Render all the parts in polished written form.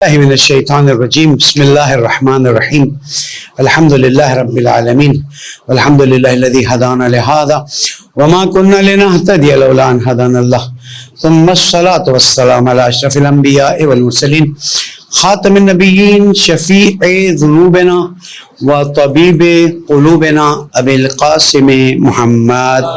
من الشیطان الرجیم بسم اللہ الرحمن الرحیم الحمد للہ رب العالمین والحمد للہ الذی ہدانا لہذا وما كنا لنهتدی لولا ان هدانا اللہ ثم الصلاة والسلام علی اشرف الانبیاء والمرسلین خاتم النبیین شفیع ذنوبنا وطبیب قلوبنا ابی القاسم محمد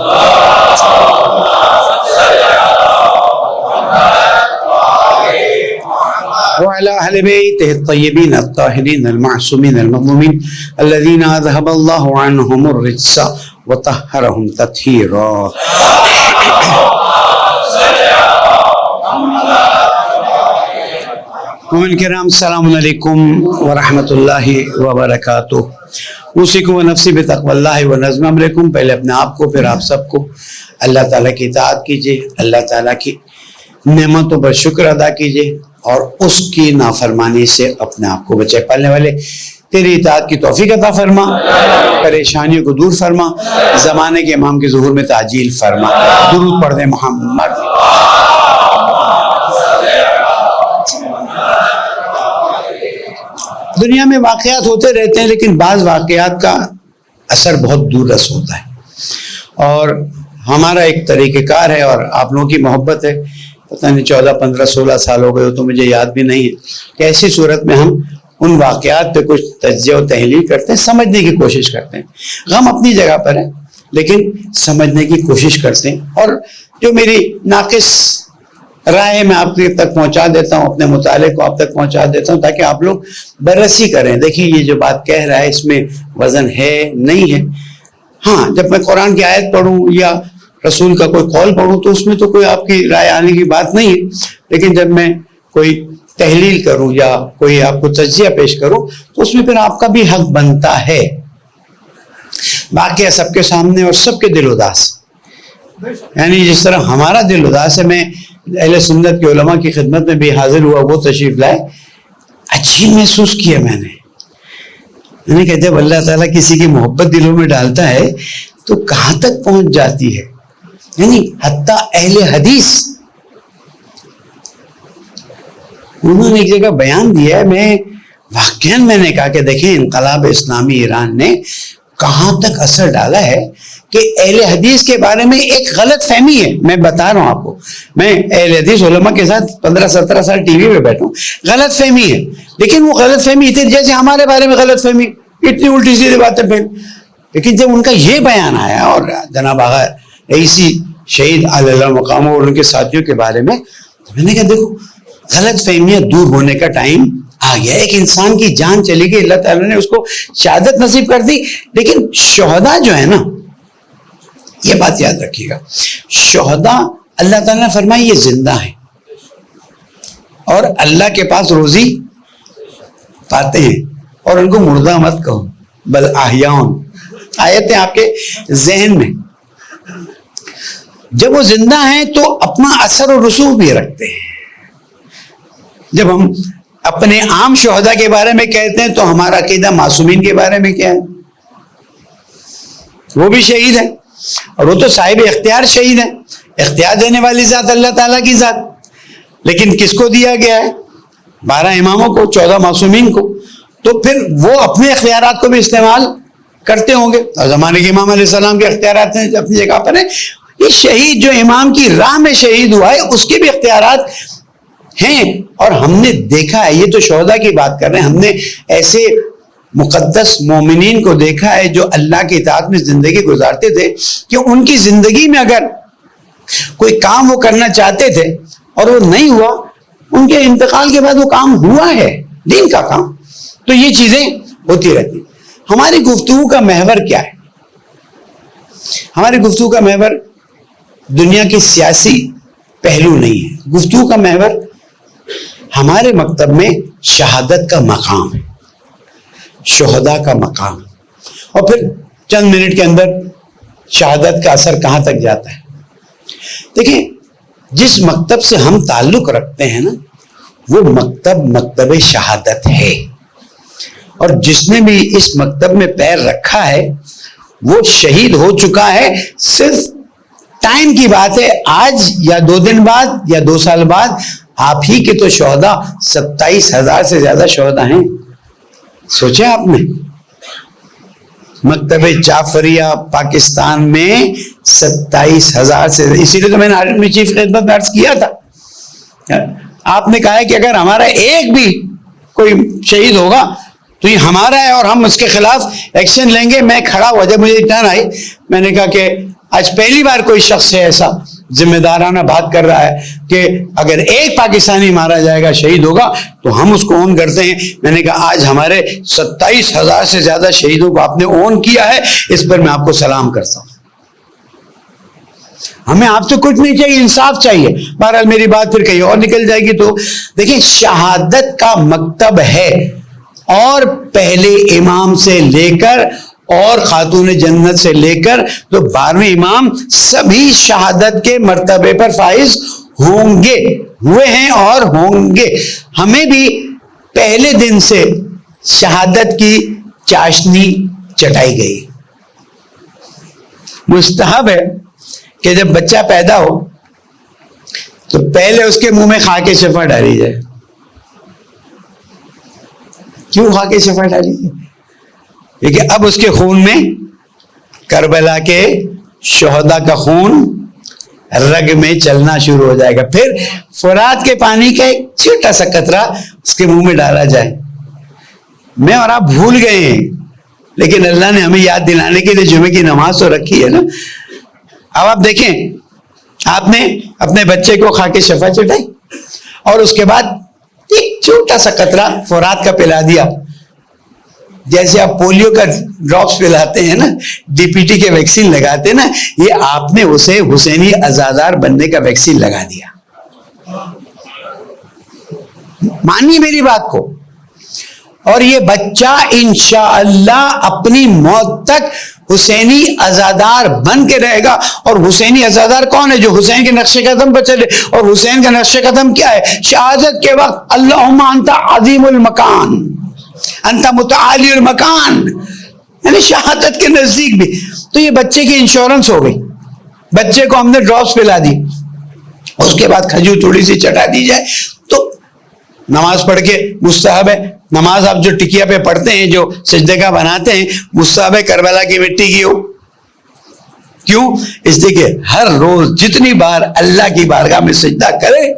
وعلى أهل بيته الطيبين الطاهرين المعصومين المظلومين الذين أذهب الله عنهم الرجس وطهرهم تطهيرا. مومن کرام السلام علیکم ورحمۃ اللہ وبرکاتہ. اوصیکم ونفسی بتقوی اللہ ونظم امرکم. پہلے اپنے آپ کو پھر آپ سب کو اللہ تعالیٰ کی اطاعت کیجیے, اللہ تعالیٰ کی نعمتوں پر شکر ادا کیجیے اور اس کی نافرمانی سے اپنے آپ کو بچائے. پالنے والے تیری اطاعت کی توفیق عطا فرما, پریشانیوں کو دور فرما, زمانے کے امام کے ظہور میں تعجیل فرما. درود پڑھ دیں محمد. دنیا میں واقعات ہوتے رہتے ہیں لیکن بعض واقعات کا اثر بہت دور رس ہوتا ہے, اور ہمارا ایک طریقہ کار ہے اور آپ لوگوں کی محبت ہے. پتہ نہیں 14, 15, 16 سال ہو گئے ہو تو مجھے یاد بھی نہیں ہے کہ ایسی صورت میں ہم ان واقعات پہ کچھ تجزیہ و تحلیل کرتے ہیں, سمجھنے کی کوشش کرتے ہیں. غم اپنی جگہ پر ہے لیکن سمجھنے کی کوشش کرتے ہیں, اور جو میری ناقص رائے میں آپ تک پہنچا دیتا ہوں, اپنے مطالعے کو آپ تک پہنچا دیتا ہوں تاکہ آپ لوگ بررسی کریں. دیکھیں یہ جو بات کہہ رہا ہے اس میں وزن ہے نہیں ہے. ہاں, جب میں قرآن کی آیت پڑھوں یا رسول کا کوئی قول پڑھوں تو اس میں تو کوئی آپ کی رائے آنے کی بات نہیں ہے, لیکن جب میں کوئی تحلیل کروں یا کوئی آپ کو تجزیہ پیش کروں تو اس میں پھر آپ کا بھی حق بنتا ہے. واقعہ سب کے سامنے اور سب کے دل اداس, یعنی جس طرح ہمارا دل اداس ہے. میں اہل سنت کے علماء کی خدمت میں بھی حاضر ہوا, وہ تشریف لائے, عجیب محسوس کیا میں نے. کہتے ہیں اللہ تعالیٰ کسی کی محبت دلوں میں ڈالتا ہے تو کہاں تک پہنچ جاتی ہے. یعنی حتیٰ اہل حدیث انہوں نے ایک جگہ بیان دیا ہے, میں نے کہا کہ دیکھیں انقلاب اسلامی ایران نے کہاں تک اثر ڈالا ہے کہ اہل حدیث کے بارے میں ایک غلط فہمی ہے. میں بتا رہا ہوں آپ کو, میں اہل حدیث علماء کے ساتھ 15-17 سال ٹی وی پہ بیٹھا ہوں, غلط فہمی ہے, لیکن وہ غلط فہمی تھی جیسے ہمارے بارے میں غلط فہمی, اتنی الٹی سیدھی باتیں پھر. لیکن جب ان کا یہ بیان آیا اور جناب آغا رئیسی شہید علیہ مقام اور ان کے ساتھیوں کے بارے میں, تو میں نے کہا دیکھو غلط فہمیاں دور ہونے کا ٹائم آ گیا. ایک انسان کی جان چلی گئی, اللہ تعالیٰ نے اس کو شہادت نصیب کر دی, لیکن شہداء جو ہے نا, یہ بات یاد رکھیے گا, شہداء اللہ تعالیٰ نے فرمایا یہ زندہ ہیں اور اللہ کے پاس روزی پاتے ہیں, اور ان کو مردہ مت کہو بل احیاء. آیتیں آپ کے ذہن میں, جب وہ زندہ ہیں تو اپنا اثر و رسوخ بھی رکھتے ہیں. جب ہم اپنے عام شہداء کے بارے میں کہتے ہیں تو ہمارا عقیدہ معصومین کے بارے میں کیا ہے؟ وہ بھی شہید ہے, اور وہ تو صاحب اختیار شہید ہے, اختیار دینے والی ذات اللہ تعالیٰ کی ذات. لیکن کس کو دیا گیا ہے؟ 12 اماموں کو, 14 معصومین کو. تو پھر وہ اپنے اختیارات کو بھی استعمال کرتے ہوں گے, اور زمانے کے امام علیہ السلام کے اختیارات ہیں اپنی جگہ پر ہیں. یہ شہید جو امام کی راہ میں شہید ہوا ہے اس کے بھی اختیارات ہیں, اور ہم نے دیکھا ہے, یہ تو شہداء کی بات کر رہے ہیں, ہم نے ایسے مقدس مومنین کو دیکھا ہے جو اللہ کی اطاعت میں زندگی گزارتے تھے کہ ان کی زندگی میں اگر کوئی کام وہ کرنا چاہتے تھے اور وہ نہیں ہوا, ان کے انتقال کے بعد وہ کام ہوا ہے, دین کا کام. تو یہ چیزیں ہوتی رہتی. ہماری گفتگو کا محور کیا ہے؟ ہماری گفتگو کا محور دنیا کے سیاسی پہلو نہیں ہے. گفتگو کا محور ہمارے مکتب میں شہادت کا مقام ہے, شہداء کا مقام, اور پھر چند منٹ کے اندر شہادت کا اثر کہاں تک جاتا ہے. دیکھیں جس مکتب سے ہم تعلق رکھتے ہیں نا, وہ مکتب شہادت ہے, اور جس نے بھی اس مکتب میں پیر رکھا ہے وہ شہید ہو چکا ہے. صرف ٹائم کی بات ہے, آج یا 2 دن بعد یا 2 سال بعد آپ ہی کے تو شہدا 27,000 سے زیادہ شہدا ہیں. سوچیں آپ نے, مکتب جعفریہ پاکستان میں 27,000 سے, اسی لیے تو میں نے آرمی چیف خدمت میں عرض کیا تھا, آپ نے کہا ہے کہ اگر ہمارا ایک بھی کوئی شہید ہوگا تو یہ ہمارا ہے اور ہم اس کے خلاف ایکشن لیں گے. میں کھڑا ہوا, جب مجھے اطمینان آئی میں نے کہا کہ آج پہلی بار کوئی شخص ہے ایسا ذمہ دارانہ بات کر رہا ہے کہ اگر ایک پاکستانی مارا جائے گا, شہید ہوگا, تو ہم اس کو اون کرتے ہیں. میں نے کہا آج ہمارے 27,000 سے زیادہ شہیدوں کو آپ نے اون کیا ہے, اس پر میں آپ کو سلام کرتا ہوں. ہمیں آپ سے کچھ نہیں چاہیے, انصاف چاہیے. بہرحال میری بات پھر کہیں اور نکل جائے گی. تو دیکھیں, شہادت کا مکتب ہے, اور پہلے امام سے لے کر اور خاتون جنت سے لے کر تو 12ویں امام سبھی شہادت کے مرتبے پر فائز ہوں گے, ہوئے ہیں اور ہوں گے. ہمیں بھی پہلے دن سے شہادت کی چاشنی چٹائی گئی. مستحب ہے کہ جب بچہ پیدا ہو تو پہلے اس کے منہ میں خاک شفا ڈالی جائے. کیوں خاک شفا ڈالی جائے؟ کیونکہ اب اس کے خون میں کربلا کے شہداء کا خون رگ میں چلنا شروع ہو جائے گا. پھر فرات کے پانی کا ایک چھوٹا سا قطرہ اس کے منہ میں ڈالا جائے. میں اور آپ بھول گئے ہیں, لیکن اللہ نے ہمیں یاد دلانے کے لیے جمعے کی نماز تو رکھی ہے نا. اب آپ دیکھیں, آپ نے اپنے بچے کو خاک شفا چٹائی اور اس کے بعد ایک چھوٹا سا قطرہ فرات کا پلا دیا. جیسے آپ پولیو کا ڈراپس پلاتے ہیں نا, ڈی پی ٹی کے ویکسین لگاتے ہیں نا, یہ آپ نے اسے حسینی عزادار بننے کا ویکسین لگا دیا. مانیے میری بات کو. اور یہ بچہ انشاءاللہ اپنی موت تک حسینی عزادار بن کے رہے گا. اور حسینی عزادار کون ہے؟ جو حسین کے نقش قدم پر چلے. اور حسین کا نقش قدم کیا ہے؟ شہادت کے وقت اللہم انت عظیم المکان انت متعالی المکان, یعنی شہادت کے نزدیک بھی. تو یہ بچے کی انشورنس ہو گئی. بچے کو ہم نے ڈراپس پلا دی, اس کے بعد کھجور تھوڑی سی چٹا دی جائے تو نماز پڑھ کے مستحب ہے. نماز آپ جو ٹکیا پہ پڑھتے ہیں, جو سجدے کا بناتے ہیں, مستحب ہے کربلا کی مٹی کی ہو. کیوں؟ اس لیے کہ ہر روز جتنی بار اللہ کی بارگاہ میں سجدہ کرے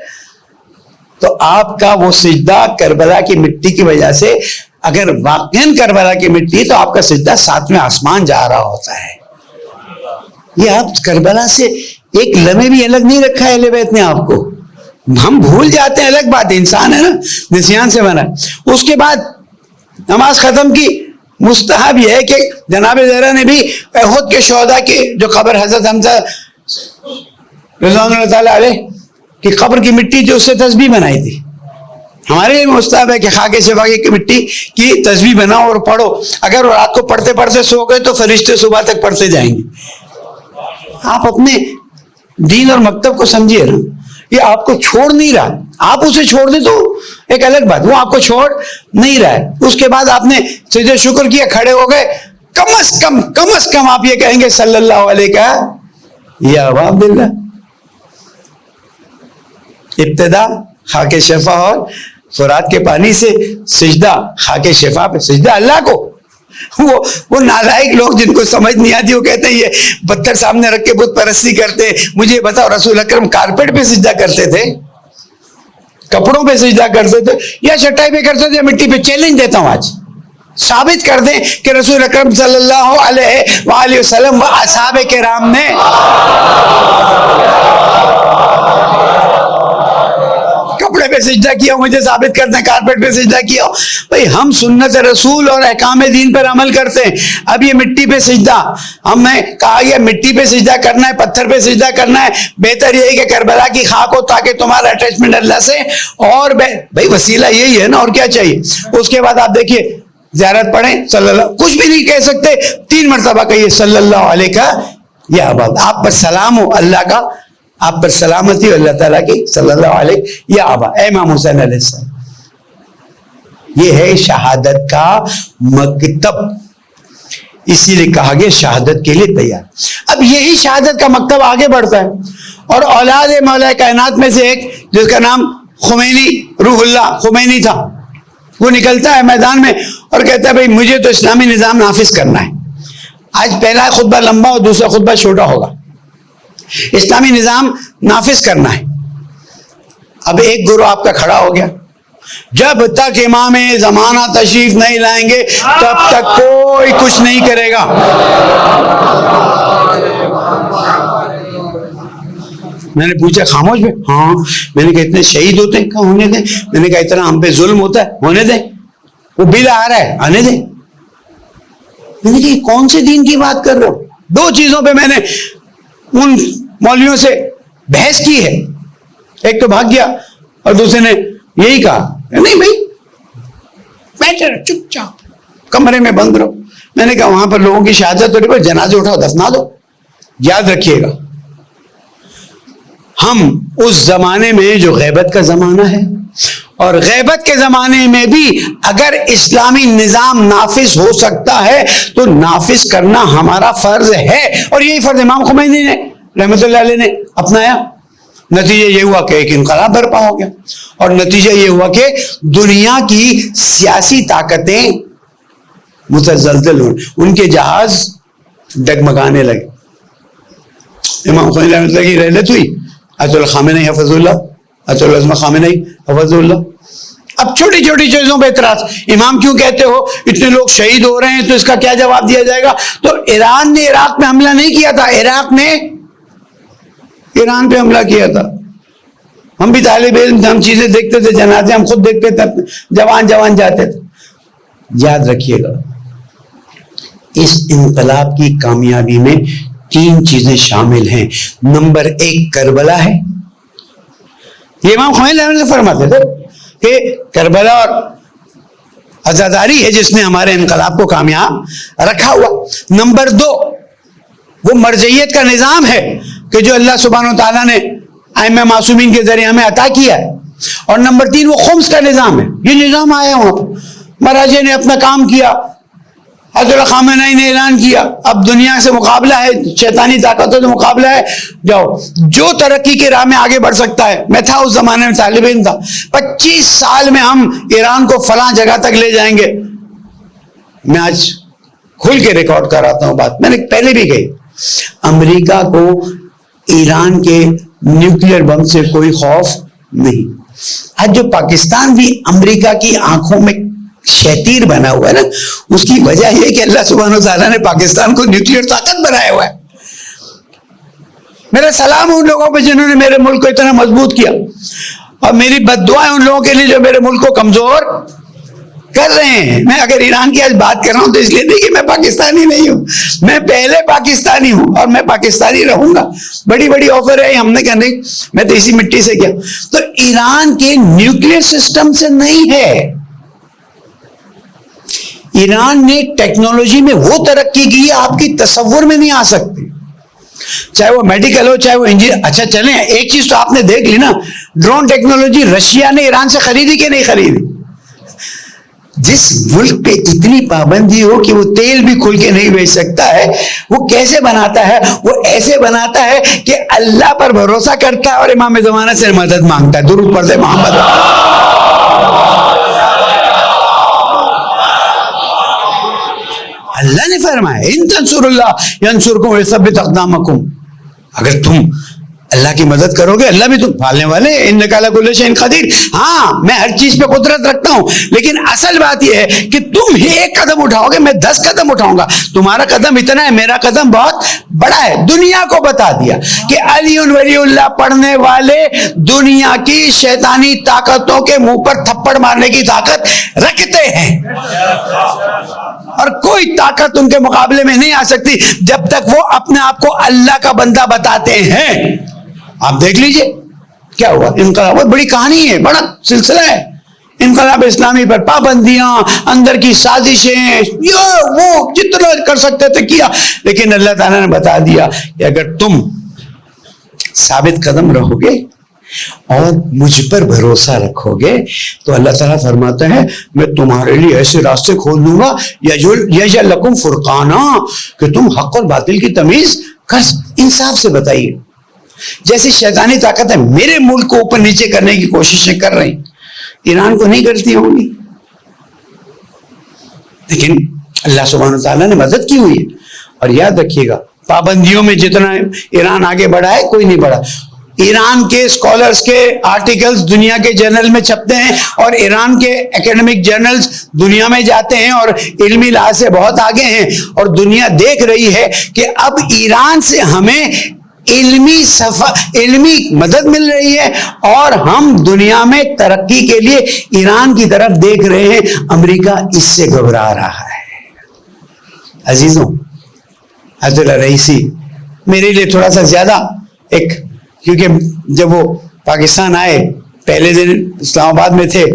تو آپ کا وہ سجدہ کربلا کی مٹی کی وجہ سے, اگر واقعاً کربلا کی مٹی تو آپ کا سجدہ 7ویں آسمان جا رہا ہوتا ہے. یہ آپ کربلا سے ایک لمحے بھی الگ نہیں رکھا ہے اہل بیت نے آپ کو. ہم بھول جاتے ہیں, الگ بات, انسان ہے نا, نسیان سے بنا. اس کے بعد نماز ختم کی. مستحب یہ ہے کہ جناب زہرا نے بھی احد کے شہداء کی جو قبر حضرت حمزہ رضوان اللہ تعالیٰ علیہ کی قبر کی مٹی جو اس سے تسبیح بنائی تھی, ہمارے لیے مستحب ہے کہ خاک شفا کی مٹی کی تسبیح بناؤ اور پڑھو. اگر رات کو پڑھتے پڑھتے سو گئے تو فرشتے صبح تک پڑھتے جائیں گے. آپ اپنے دین اور مکتب کو سمجھیے نا, یہ آپ کو چھوڑ نہیں رہا. آپ اسے چھوڑ دیں تو ایک الگ بات, وہ آپ کو چھوڑ نہیں رہا ہے. اس کے بعد آپ نے سجدہ شکر کیا, کھڑے ہو گئے, کم از کم آپ یہ کہیں گے صلی اللہ علیہ کا یا ابا عبداللہ. ابتدا خاک شفا اور فرات کے پانی سے, سجدہ خاک شفا پہ, سجدہ اللہ کو. وہ نالائق لوگ جن کو سمجھ نہیں آتی, وہ کہتے ہیں یہ پتھر سامنے رکھ کے بت پرستی کرتے. مجھے بتاؤ, رسول اکرم کارپیٹ پہ سجدہ کرتے تھے, کپڑوں پہ سجدہ کرتے تھے, یا چٹائی پہ کرتے تھے, یا مٹی پہ؟ چیلنج دیتا ہوں آج, ثابت کر دیں کہ رسول اکرم صلی اللہ علیہ وآلہ وسلم و اصحاب کرام نے کپڑے پہ سجدہ کیا. مجھے ثابت کر دیں کارپیٹ پہ سجدہ کیا. بھئی ہم سنت رسول اور احکام دین پر عمل کرتے ہیں. اب یہ مٹی پہ سجدہ, ہمیں کہا گیا مٹی پہ سجدہ کرنا ہے, پتھر پہ سجدہ کرنا ہے. بہتر یہ ہے کہ کربلا کی خاک ہو تاکہ تمہارا اٹیچمنٹ اللہ سے اور بھئی وسیلہ یہی ہے نا, اور کیا چاہیے. اس کے بعد آپ دیکھیے زیارت پڑھیں صلی اللہ, کچھ بھی نہیں کہہ سکتے, 3 مرتبہ کہیے صلی اللہ علیہ کا یا ابا, آپ پر سلام ہو اللہ کا, آپ پر سلامتی ہو اللہ تعالیٰ کی صلی اللہ علیہ یا ابا, اے امام حسین علیہ السلام. یہ ہے شہادت کا مکتب, اسی لیے کہا گیا شہادت کے لیے تیار. اب یہی شہادت کا مکتب آگے بڑھتا ہے, اور اولاد مولا کائنات میں سے ایک جس کا نام خمینی، روح اللہ خمینی تھا، وہ نکلتا ہے میدان میں اور کہتا ہے بھائی مجھے تو اسلامی نظام نافذ کرنا ہے. آج پہلا خطبہ لمبا اور دوسرا خطبہ چھوٹا ہوگا. اسلامی نظام نافذ کرنا ہے. اب ایک گروہ آپ کا کھڑا ہو گیا، جب تک امام زمانہ تشریف نہیں لائیں گے تب تک کوئی کچھ نہیں کرے گا. میں نے پوچھا خاموش میں؟ ہاں. میں نے کہا اتنے شہید ہوتے ہیں؟ کہا ہونے دیں. میں نے کہا اتنا ہم پہ ظلم ہوتا ہے؟ ہونے دیں. وہ بل آ رہا ہے آنے دیں. میں نے کہا کون سے دین کی بات کر رہے ہو؟ دو چیزوں پہ میں نے ان مولویوں سے بحث کی ہے. ایک تو بھاگ گیا اور دوسرے نے یہی کہا نہیں بھائی بیٹھے رہو چپ چاپ کمرے میں بند رہو. میں نے کہا وہاں پر لوگوں کی شہادت ہو رہی ہے، جنازے اٹھاؤ دفنا دو. یاد رکھیے گا ہم اس زمانے میں جو غیبت کا زمانہ ہے، اور غیبت کے زمانے میں بھی اگر اسلامی نظام نافذ ہو سکتا ہے تو نافذ کرنا ہمارا فرض ہے. اور یہی فرض امام خمینی نے رحمت اللہ علیہ نے اپنایا. نتیجہ یہ ہوا کہ ایک انقلاب برپا ہو گیا، اور نتیجہ یہ ہوا کہ دنیا کی سیاسی طاقتیں متزلزل ہوئیں، ان کے جہاز ڈگمگانے لگے. امام خمینی رحمۃ اللہ کی رحلت ہوئی، آیت اللہ خامنئی حفظ اللہ، آیت اللہ عظمہ خامنئی حفظ اللہ. اب چھوٹی چھوٹی چیزوں پہ اعتراض، امام کیوں کہتے ہو؟ اتنے لوگ شہید ہو رہے ہیں تو اس کا کیا جواب دیا جائے گا؟ تو ایران نے عراق میں حملہ نہیں کیا تھا، عراق نے ایران پہ حملہ کیا تھا. ہم بھی طالب علم، ہم چیزیں دیکھتے تھے، جنازے ہم خود دیکھتے تھے، جوان جاتے تھے. یاد رکھیے گا اس انقلاب کی کامیابی میں تین چیزیں شامل ہیں. نمبر ایک کربلا ہے. یہ امام خمینی فرماتے تھے کہ کربلا اور عزاداری ہے جس نے ہمارے انقلاب کو کامیاب رکھا ہوا. نمبر دو وہ مرجعیت کا نظام ہے کہ جو اللہ سبحانہ و تعالیٰ نے ائمہ معصومین کے ذریعے ہمیں عطا کیا ہے. اور نمبر تین وہ خمس کا نظام ہے. یہ نظام آیا وہاں پر، مہاراجے نے اپنا کام کیا، آیت اللہ خامنئی نے اعلان کیا اب دنیا سے مقابلہ ہے، شیطانی طاقتوں سے مقابلہ ہے، جاؤ جو ترقی کی راہ میں آگے بڑھ سکتا ہے. میں تھا اس زمانے میں، طالب علم تھا. 25 سال میں ہم ایران کو فلاں جگہ تک لے جائیں گے. میں آج کھل کے ریکارڈ کراتا ہوں بات، میں نے پہلے بھی کہی. امریکہ کو ایران کے نیوکلیئر بم سے کوئی خوف نہیں. آج جو پاکستان بھی امریکہ کی آنکھوں میں شیطیر بنا ہوا ہے نا، اس کی وجہ یہ کہ اللہ سبحانہ وتعالیٰ نے پاکستان کو نیوکلیئر طاقت بنایا ہوا ہے. میرا سلام ان لوگوں پہ جنہوں نے میرے ملک کو اتنا مضبوط کیا، اور میری بد دعائیں ان لوگوں کے لیے جو میرے ملک کو کمزور کر رہے ہیں. میں اگر ایران کی آج بات کر رہا ہوں تو اس لیے نہیں کہ میں پاکستانی نہیں ہوں، میں پہلے پاکستانی ہوں اور میں پاکستانی رہوں گا. بڑی بڑی آفر ہے، ہم نے کہا نہیں میں تو اسی مٹی سے کیا. تو ایران کے نیوکلیئر سسٹم سے نہیں ہے. ایران نے ٹیکنالوجی میں وہ ترقی کی ہے آپ کی تصور میں نہیں آ سکتی، چاہے وہ میڈیکل ہو چاہے وہ انجینئر. اچھا چلیں ایک چیز تو آپ نے دیکھ لی نا، ڈرون ٹیکنالوجی رشیا نے ایران سے خریدی کہ نہیں خریدی؟ جس ملک پہ اتنی پابندی ہو کہ وہ تیل بھی کھل کے نہیں بیچ سکتا ہے، وہ کیسے بناتا ہے؟ وہ ایسے بناتا ہے کہ اللہ پر بھروسہ کرتا ہے اور امام زمانہ سے مدد مانگتا ہے. درود پڑھ دے محمد. اللہ نے فرمایا ان تنصروا اللہ ینصرکم ویثبت اقدامکم. اگر تم اللہ کی مدد کرو گے اللہ بھی تم پالنے والے. انک علی کل شیء قدیر. ہاں میں ہر چیز پہ قدرت رکھتا ہوں، لیکن اصل بات یہ ہے کہ تم ہی ایک قدم اٹھاؤ گے میں 10 قدم اٹھاؤں گا. تمہارا قدم اتنا ہے، میرا قدم بہت بڑا ہے. دنیا کو بتا دیا کہ علی ولی اللہ پڑھنے والے دنیا کی شیطانی طاقتوں کے منہ پر تھپڑ مارنے کی طاقت رکھتے ہیں، اور کوئی طاقت ان کے مقابلے میں نہیں آ سکتی جب تک وہ اپنے آپ کو اللہ کا بندہ بتاتے ہیں. آپ دیکھ لیجئے کیا ہوا. انقلاب بہت بڑی کہانی ہے، بڑا سلسلہ ہے. انقلاب اسلامی پر پابندیاں، اندر کی سازشیں، یہ وہ جتنا کر سکتے تھے کیا، لیکن اللہ تعالیٰ نے بتا دیا کہ اگر تم ثابت قدم رہو گے اور مجھ پر بھروسہ رکھو گے تو اللہ تعالیٰ فرماتا ہے میں تمہارے لیے ایسے راستے کھول دوں گا یجعل لکم فرقانا کہ تم حق اور باطل کی تمیز کر. انصاف سے بتائیے جیسی شیطانی طاقت ہے میرے ملک کو اوپر نیچے کرنے کی کوششیں کر رہی، ایران کو نہیں کرتی ہوں گی، لیکن اللہ سبحانہ تعالیٰ نے مدد کی ہوئی ہے. اور یاد رکھیے گا پابندیوں میں جتنا ایران آگے بڑھا ہے کوئی نہیں بڑھا. ایران کے اسکالرز کے آرٹیکلز دنیا کے جرنل میں چھپتے ہیں اور ایران کے اکیڈمک جرنلز دنیا میں جاتے ہیں اور علمی لحاظ سے بہت آگے ہیں، اور دنیا دیکھ رہی ہے کہ اب ایران سے ہمیں علمی مدد مل رہی ہے اور ہم دنیا میں ترقی کے لیے ایران کی طرف دیکھ رہے ہیں. امریکہ اس سے گھبرا رہا ہے. عزیزوں، عبد اللہ رئیسی میرے لیے تھوڑا سا زیادہ کیونکہ جب وہ پاکستان آئے پہلے دن اسلام آباد میں تھے،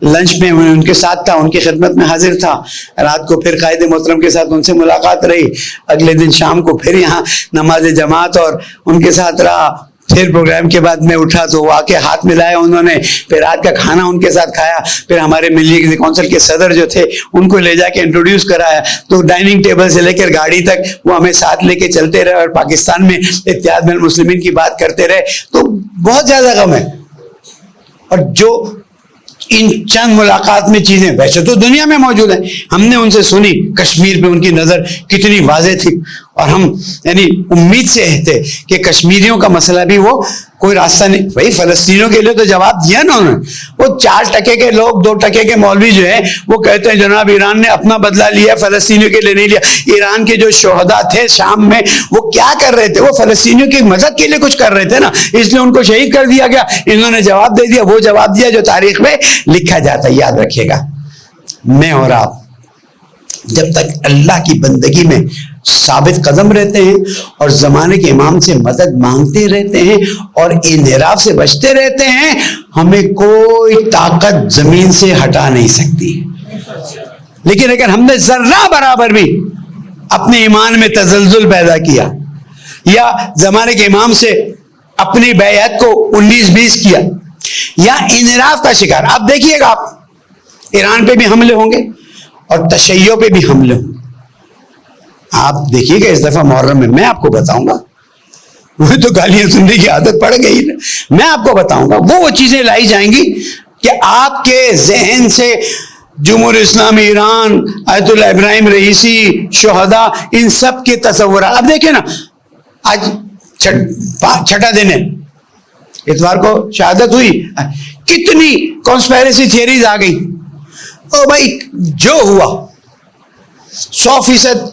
لنچ میں ان کے ساتھ تھا، ان کی خدمت میں حاضر تھا، رات کو پھر قائد محترم کے ساتھ ان سے ملاقات رہی، اگلے دن شام کو پھر یہاں نماز جماعت اور ان کے ساتھ رہا. پھر پروگرام کے بعد میں اٹھا تو وہ آ کے ہاتھ ملایا انہوں نے، پھر رات کا کھانا ان کے ساتھ کھایا، پھر ہمارے ملی کونسل کے صدر جو تھے ان کو لے جا کے انٹروڈیوس کرایا. تو ڈائننگ ٹیبل سے لے کر گاڑی تک وہ ہمیں ساتھ لے کے چلتے رہے اور پاکستان میں اتحاد بین المسلمین کی بات کرتے رہے. تو بہت زیادہ غم ہے. اور جو ان چند ملاقات میں چیزیں ویسے تو دنیا میں موجود ہیں، ہم نے ان سے سنی کشمیر پہ ان کی نظر کتنی واضح تھی، اور ہم یعنی امید سے تھے کہ کشمیریوں کا مسئلہ بھی وہ کوئی راستہ نہیں. بھائی فلسطینیوں کے لیے تو جواب دیا نا انہوں نے. وہ 4% کے لوگ 2% کے مولوی جو ہیں وہ کہتے ہیں جناب ایران نے اپنا بدلہ لیا، فلسطینیوں کے لیے نہیں لیا. ایران کے جو شہداء تھے شام میں وہ کیا کر رہے تھے؟ وہ فلسطینیوں کی مدد کے لیے کچھ کر رہے تھے نا، اس لیے ان کو شہید کر دیا گیا. انہوں نے جواب دے دیا، وہ جواب دیا جو تاریخ میں لکھا جاتا ہے. یاد رکھیے گا، میں اور آپ جب تک اللہ کی بندگی میں ثابت قدم رہتے ہیں اور زمانے کے امام سے مدد مانگتے رہتے ہیں اور انحراف سے بچتے رہتے ہیں، ہمیں کوئی طاقت زمین سے ہٹا نہیں سکتی. لیکن اگر ہم نے ذرہ برابر بھی اپنے ایمان میں تزلزل پیدا کیا یا زمانے کے امام سے اپنی بیعت کو 19-20 کیا یا انحراف کا شکار، اب دیکھیے گا آپ ایران پہ بھی حملے ہوں گے اور تشیع پہ بھی حملے ہوں گے. آپ دیکھیے گا اس دفعہ محرم میں آپ کو بتاؤں گا، وہ تو گالیاں سننے کی عادت پڑ گئی نا، میں آپ کو بتاؤں گا وہ چیزیں لائی جائیں گی کہ آپ کے ذہن سے جمہوریہ اسلامی ایران، آیت اللہ ابراہیم رئیسی، شہداء، ان سب کے تصورات. اب دیکھیں نا، آج چھٹا دن ہے، اتوار کو شہادت ہوئی، کتنی کانسپیریسی تھیوریز آ گئی. او بھائی جو ہوا 100%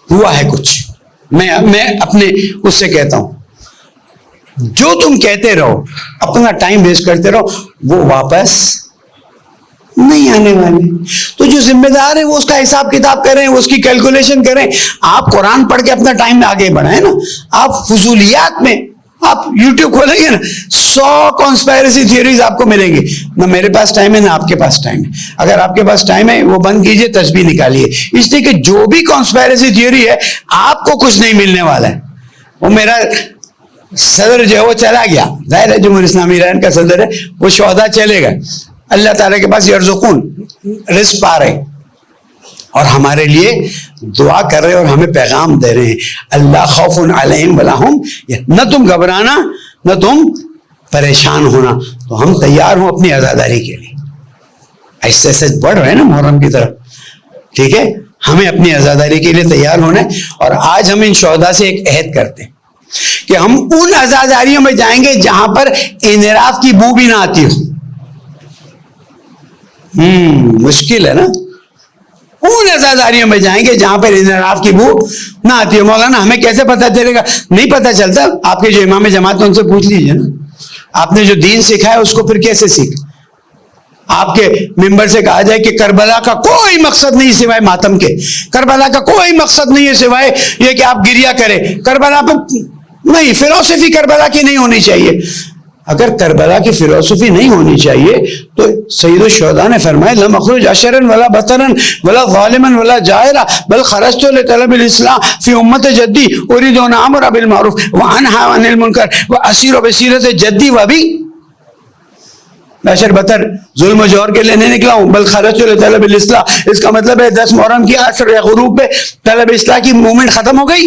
ہوا ہے کچھ. میں اپنے اس سے کہتا ہوں جو تم کہتے رہو اپنا ٹائم ویسٹ کرتے رہو وہ واپس نہیں آنے والے. تو جو ذمہ دار ہے وہ اس کا حساب کتاب کریں، اس کی کیلکولیشن کریں. آپ قرآن پڑھ کے اپنا ٹائم آگے بڑھائیں نا. آپ فضولیات میں آپ یوٹیوب کھولیں گے نا 100 کانسپائرسی تھیوریز آپ کو ملیں گی. نہ میرے پاس ٹائم ہے نہ آپ کے پاس ٹائم ہے. اگر آپ کے پاس ٹائم ہے وہ بند کیجئے، تسبیح نکالیے، اس لیے کہ جو بھی کانسپائرسی تھیوری ہے آپ کو کچھ نہیں ملنے والا ہے. وہ میرا صدر جو ہے وہ چلا گیا، ظاہر ہے جمہوریہ اسلامی ایران کا صدر ہے، وہ شہداء چلے گئے، اللہ تعالیٰ کے پاس یرزقون رزق پا رہے اور ہمارے لیے دعا کر رہے اور ہمیں پیغام دے رہے ہیں اللہ خوف علیہم ولا ہم، نہ تم گھبرانا نہ تم پریشان ہونا. تو ہم تیار ہوں اپنی عزاداری کے لیے. ایسے ایسے بڑھ رہے ہیں نا محرم کی طرف، ٹھیک ہے، ہمیں اپنی عزاداری کے لیے تیار ہونا ہے. اور آج ہم ان شہداء سے ایک عہد کرتے ہیں کہ ہم ان عزاداریوں میں جائیں گے جہاں پر انحراف کی بو بھی نہ آتی ہو. مشکل ہے نا. ان عزاداریوں میں جائیں گے جہاں پر انحراف کی بو نہ آتی ہو. مولانا ہمیں کیسے پتہ چلے گا؟ نہیں پتہ چلتا. آپ کے جو امام جماعت ہیں ان سے پوچھ لیجئے نا. آپ نے جو دین سکھایا اس کو پھر کیسے سیکھ؟ آپ کے ممبر سے کہا جائے کہ کربلا کا کوئی مقصد نہیں سوائے ماتم کے، کربلا کا کوئی مقصد نہیں ہے سوائے یہ کہ آپ گریا کریں، کربلا پر نہیں، فلسفی کربلا کی نہیں ہونی چاہیے. اگر کربلا کی فلسفی نہیں ہونی چاہیے تو سید الشہداء نے فرمایا لم اخرج اشرا ولا بطرا ولا ظالما ولا جائرا بل خرجت لطلب الاسلام فی امت جدی اريد ان امر بالمعروف وانهى عن المنکر واسیر بسیرت جدی وابی. بشر بطر ظلم و جور کے لیے نہیں نکلا ہوں، بل خرجت لطلب الاصلاح. اس کا مطلب ہے 10 محرم کی عصر یا غروب پہ طلب اصلاح کی موومنٹ ختم ہو گئی.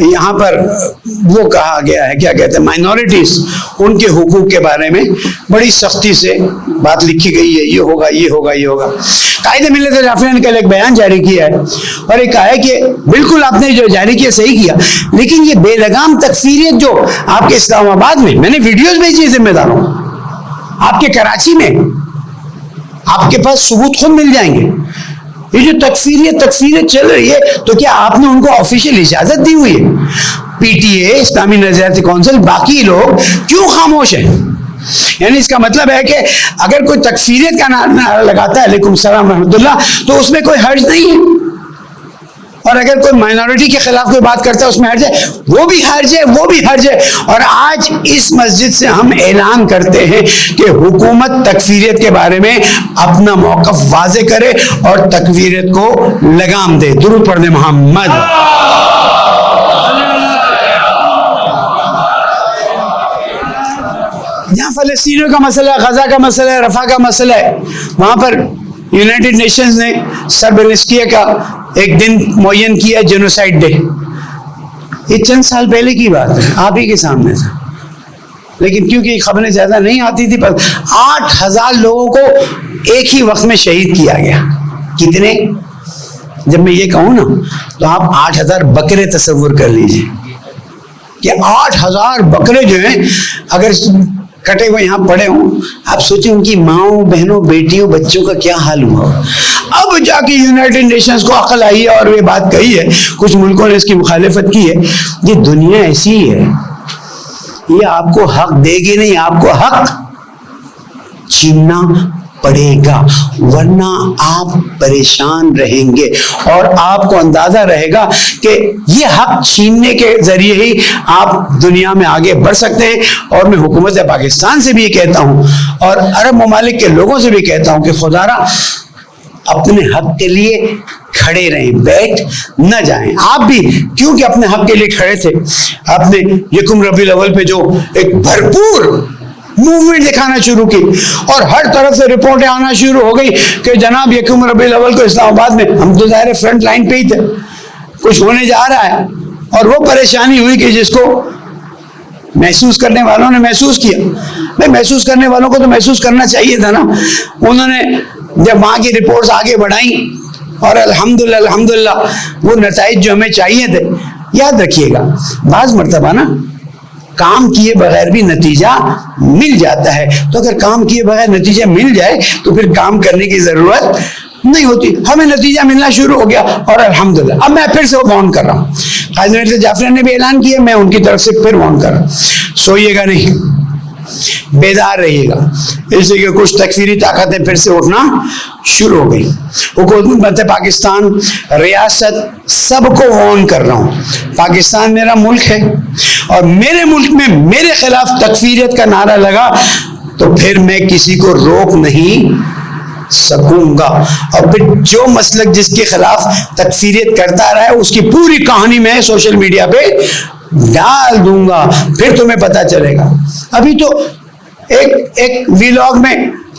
یہاں پر وہ کہا گیا ہے کیا کہتے ہیں مائنورٹیز، ان کے حقوق کے بارے میں بڑی سختی سے بات لکھی گئی ہے، یہ ہوگا یہ ہوگا یہ ہوگا۔ قائد ملت جعفریہ نے کل ایک بیان جاری کیا ہے اور یہ کہا ہے کہ بالکل آپ نے جو جاری کیا صحیح کیا، لیکن یہ بے لگام تکفیریت جو آپ کے اسلام آباد میں نے ویڈیوز بھیجی ہے ذمہ داروں، آپ کے کراچی میں، آپ کے پاس ثبوت خود مل جائیں گے، یہ جو تکفیریت چل رہی ہے تو کیا آپ نے ان کو آفیشیل اجازت دی ہوئی ہے؟ پی ٹی اے، اسلامی نظریاتی کونسل، باقی لوگ کیوں خاموش ہیں؟ یعنی اس کا مطلب ہے کہ اگر کوئی تکفیریت کا نعرہ لگاتا ہے علیکم السلام رحمۃ اللہ تو اس میں کوئی حرج نہیں ہے، اور اگر کوئی مائنورٹی کے خلاف کوئی بات کرتا ہے اس میں حرج ہے، وہ بھی حرج ہے، وہ بھی حرج ہے۔ اور آج اس مسجد سے ہم اعلان کرتے ہیں کہ حکومت تکفیریت کے بارے میں اپنا موقف واضح کرے اور تکفیریت کو لگام دے۔ درود پڑھ دیں محمد۔ جہاں فلسطینیوں کا مسئلہ ہے، غزہ کا مسئلہ ہے، رفح کا مسئلہ ہے، وہاں پر یونائٹڈ نیشنز نے سربلسکیہ کا ایک دن معین کیا جینوسائیڈ ڈے۔ یہ چند سال پہلے کی بات ہے، آپ ہی کے سامنے تھا، لیکن کیونکہ یہ خبریں زیادہ نہیں آتی تھی، 8,000 لوگوں کو ایک ہی وقت میں شہید کیا گیا۔ کتنے؟ جب میں یہ کہوں نا تو آپ 8,000 بکرے تصور کر لیجئے کہ 8,000 بکرے جو ہیں اگر کٹے ہوئے یہاں پڑے ہوں، آپ سوچیں ان کی ماؤں، بہنوں، بیٹیوں، بچوں کا کیا حال ہوا۔ اب جا کے یونائٹڈ نیشنز کو عقل آئی ہے اور یہ بات کہی ہے، کچھ ملکوں نے اس کی مخالفت کی ہے، یہ دنیا ایسی ہے، یہ آپ کو حق دے گی نہیں، آپ کو حق چھیننا پڑے گا، ورنہ آپ پریشان رہیں گے اور آپ کو اندازہ رہے گا کہ یہ حق چھیننے کے ذریعے ہی آپ دنیا میں آگے بڑھ سکتے ہیں۔ اور میں حکومت پاکستان سے بھی یہ کہتا ہوں اور عرب ممالک کے لوگوں سے بھی کہتا ہوں کہ خدا را اپنے حق کے لیے کھڑے رہیں، بیٹھ نہ جائیں۔ آپ بھی کیونکہ اپنے حق کے لیے کھڑے تھے، آپ نے یکم ربیع الاول پہ جو ایک بھرپور موومنٹ دکھانا شروع کی اور ہر طرف سے رپورٹیں آنا شروع ہو گئی کہ جناب یکم ربیع الاول کو اسلام آباد میں، ہم تو ظاہر فرنٹ لائن پہ ہی تھے، کچھ ہونے جا رہا ہے، اور وہ پریشانی ہوئی کہ جس کو محسوس کرنے والوں نے محسوس کیا۔ میں محسوس کرنے والوں کو تو محسوس کرنا چاہیے تھا نا، انہوں نے جب وہاں کی رپورٹس آگے بڑھائیں اور الحمدللہ وہ نتائج جو ہمیں چاہیے تھے۔ یاد رکھیے گا بعض مرتبہ نا کام کیے بغیر بھی نتیجہ مل جاتا ہے، تو اگر کام کیے بغیر نتیجہ مل جائے تو پھر کام کرنے کی ضرورت نہیں ہوتی۔ ہمیں نتیجہ ملنا شروع ہو گیا اور الحمدللہ۔ اب میں پھر سے وارن کر رہا ہوں، قائد ملت جعفریہ نے بھی اعلان کیا، میں ان کی طرف سے پھر وارن کر رہا ہوں، سوئیے گا نہیں، بیدار رہیے گا، اس لیے کہ کچھ تکفیری طاقتیں پھر سے اٹھنا شروع ہو گئی۔ حکومت پاکستان، ریاست، سب کو وارن کر رہا ہوں، پاکستان میرا ملک ہے اور میرے ملک میں میرے خلاف تکفیریت کا نعرہ لگا تو پھر میں کسی کو روک نہیں سکوں گا، اور پھر جو مسلک جس کے خلاف تکفیریت کرتا رہا ہے اس کی پوری کہانی میں سوشل میڈیا پہ ڈال دوں گا، پھر تمہیں پتا چلے گا۔ ابھی تو ایک ویلاگ میں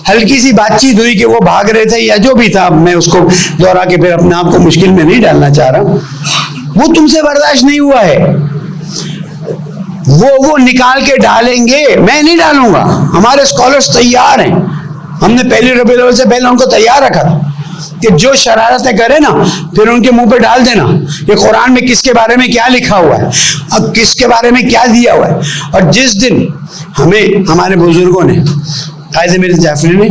ہلکی سی بات چیت ہوئی کہ وہ بھاگ رہے تھے یا جو بھی تھا، میں اس کو دوہرا کے پھر اپنے آپ کو مشکل میں نہیں ڈالنا چاہ رہا، وہ تم سے برداشت نہیں ہوا ہے، وہ نکال کے ڈالیں گے، میں نہیں ڈالوں گا، ہمارے اسکالرز تیار ہیں، ہم نے پہلی ربیع الاول سے پہلے ان کو تیار رکھا تھا کہ جو شرارتیں کرے نا پھر ان کے منہ پہ ڈال دینا کہ قرآن میں کس کے بارے میں کیا لکھا ہوا ہے اور کس کے بارے میں کیا دیا ہوا ہے۔ اور جس دن ہمیں ہمارے بزرگوں نے، قائد ملت جعفریہ نے،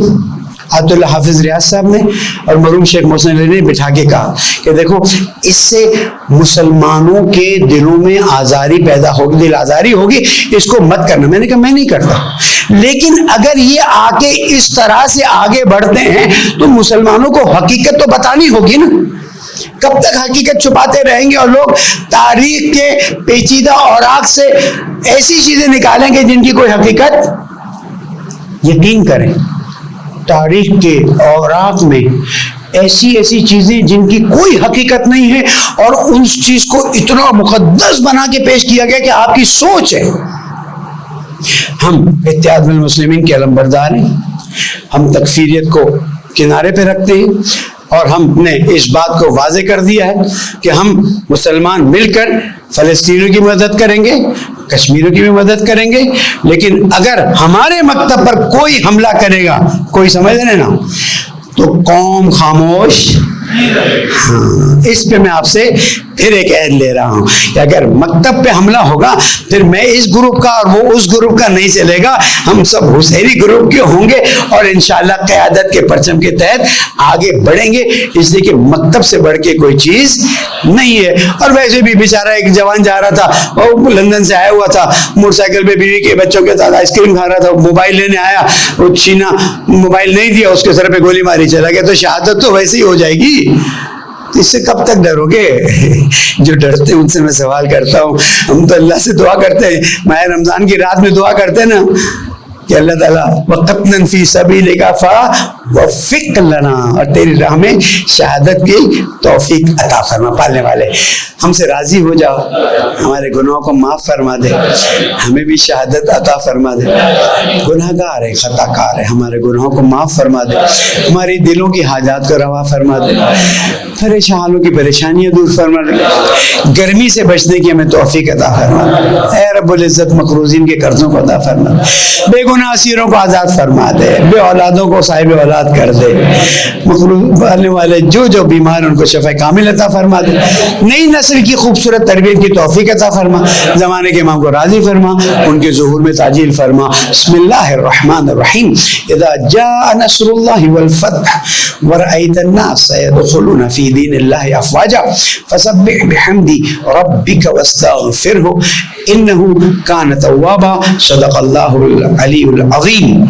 عبد اللہ حافظ ریاض صاحب نے اور مرحوم شیخ محسن علی نے بٹھا کے کہا کہ دیکھو اس سے مسلمانوں کے دلوں میں آزاری پیدا ہوگی، دل آزاری ہوگی، اس کو مت کرنا۔ میں نے کہا میں نہیں کرتا، لیکن اگر یہ آ کے اس طرح سے آگے بڑھتے ہیں تو مسلمانوں کو حقیقت تو بتانی ہوگی نا۔ کب تک حقیقت چھپاتے رہیں گے اور لوگ تاریخ کے پیچیدہ اوراق سے ایسی چیزیں نکالیں گے جن کی کوئی حقیقت؟ یقین کریں تاریخ کے اوراق میں ایسی چیزیں جن کی کوئی حقیقت نہیں ہے اور اس چیز کو اتنا مقدس بنا کے پیش کیا گیا کہ آپ کی سوچ ہے۔ ہم اتحاد المسلمین کے علمبردار ہیں، ہم تکفیریت کو کنارے پہ رکھتے ہیں اور ہم نے اس بات کو واضح کر دیا ہے کہ ہم مسلمان مل کر فلسطینیوں کی مدد کریں گے, کشمیریوں کی بھی مدد کریں گے, لیکن اگر ہمارے مکتب پر کوئی حملہ کرے گا, کوئی سمجھ رہے نا, تو قوم خاموش. ہاں, اس پہ میں آپ سے پھر ایک عہد لے رہا ہوں کہ اگر مکتب پہ حملہ ہوگا پھر میں اس گروپ کا اور وہ اس گروپ کا نہیں چلے گا, ہم سب حسینی گروپ کے ہوں گے اور انشاءاللہ قیادت کے پرچم کے تحت آگے بڑھیں گے, اس لیے کہ مکتب سے بڑھ کے کوئی چیز نہیں ہے. اور ویسے بھی بیچارہ ایک جوان جا رہا تھا, وہ لندن سے آیا ہوا تھا, موٹر سائیکل پہ بیوی کے بچوں کے ساتھ آئس کریم کھا رہا تھا, موبائل لینے آیا, وہ چھینا, موبائل نہیں دیا, اس کے سر پہ گولی ماری چلا گیا, تو شہادت تو ویسے ہی ہو جائے گی. اس سے کب تک ڈرو گے؟ جو ڈرتے ہیں ان سے میں سوال کرتا ہوں, ہم تو اللہ سے دعا کرتے ہیں, ماہ رمضان کی رات میں دعا کرتے ہیں نا کہ اللہ تعالیٰ وقتنا فی سبیلک فوفق لنا, اور تیری راہ میں شہادت کی توفیق عطا فرما. پالنے والے ہم سے راضی ہو جاؤ, ہمارے گناہوں کو معاف فرما دے, ہمیں بھی شہادت عطا فرما دے. گناہ گار ہے, خطا کار ہے, ہمارے گناہوں کو معاف فرما دے, ہماری دلوں کی حاجات کو روا فرما دے, پریشانوں کی پریشانیاں دور فرما دے, گرمی سے بچنے کی ہمیں توفیق عطا فرما دے. اے رب العزت مقروضین کے قرضوں کو عطا فرما دے, بے گناہ اسیروں کو آزاد فرما دے, بے اولادوں کو صاحب اولاد کر دے, مقروض والے جو بیمار ان کو شفا کامل عطا فرما دے, نئی نسل کی خوبصورت تربیت کی توفیق عطا فرما, زمانے کے امام کو راضی فرما, ان کے ظہور میں تعجیل فرما. بسم اللہ الرحمن الرحیم. اذا جاء نصر اللہ والفتح ورأیت الناس يدخلون فی دین اللہ افواجا فسبح بحمد ربک واستغفرہ انہ کان توابا. صدق اللہ العلی العظیم.